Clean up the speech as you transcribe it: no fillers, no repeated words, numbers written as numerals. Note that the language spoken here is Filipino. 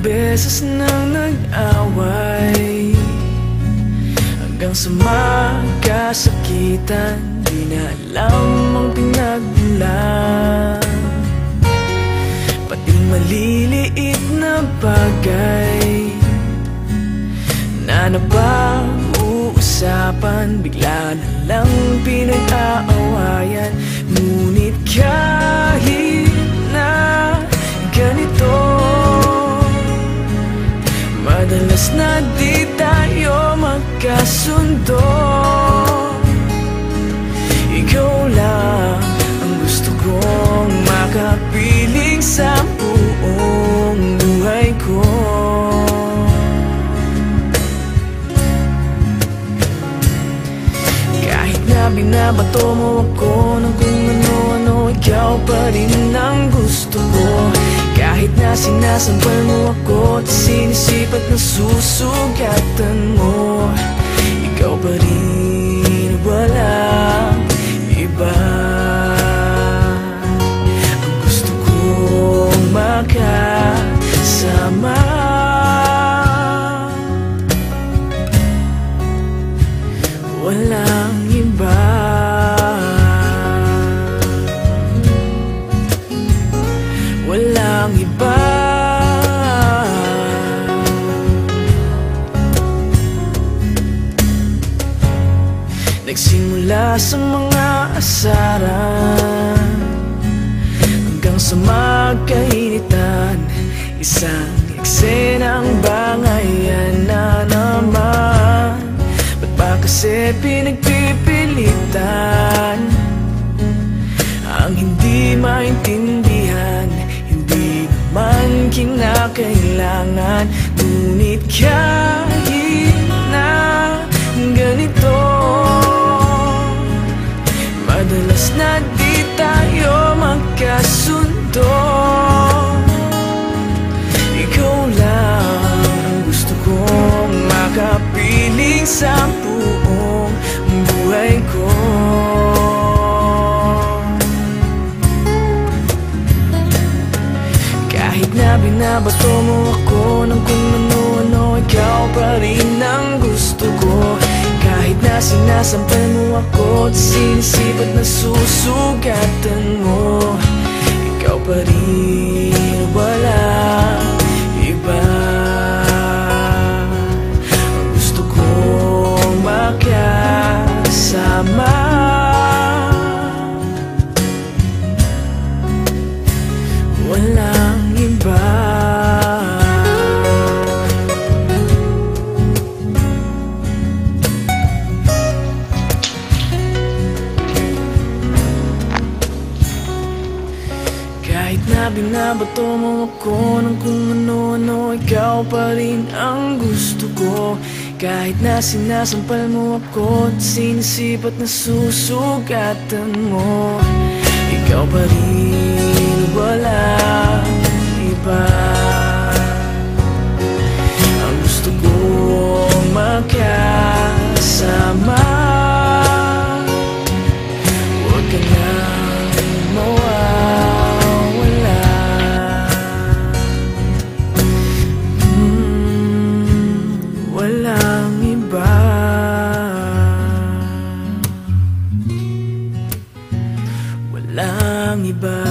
beses nang nag-away, hanggang sa magkasakitan, di na alam ang pinagmulan. Pati maliliit na bagay na napag-uusapan, bigla na lang pinag-aawayan. Ngunit kahit na ganito, madalas na di tayo magkasundo. Ikaw lang ang gusto kong makapiling sa buong buhay ko. Kahit na binabato mo ako ng kung ano-ano, ikaw pa rin ang gusto ko. Kahit na sinasampal mo ako at sinisipat na susugatan mo, ikaw pa rin, walang iba. Ang gusto kong makasama, walang iba. Walang iba. Nagsimula sa mga asaran hanggang sa magkainitan, isang eksenang bangayan na naman. Ba't ba kasi pinagpipilitan ang hindi maintindihan? Hindi naman kinakailangan. Ngunit kahit na ganito, madalas na di tayo magkasundo. Ikaw lang ang gusto kong makapiling sa buong buhay ko. Kahit na binabato mo ako ng kung ano-ano, ikaw pa rin ang gusto ko. Kahit na sinasampal mo ako at sinisipat na susugatan mo, ikaw pa rin, walang iba. Ang gusto kong makasama, walang iba. Kahit na binabato mo ako ng kung ano-ano, ikaw pa rin ang gusto ko. Kahit na sinasampal mo ako at sinisipat na susugatan mo, ikaw pa rin, walang iba. Ang gusto kong makasama, huwag ka nang mawawala. Walang iba. Walang iba.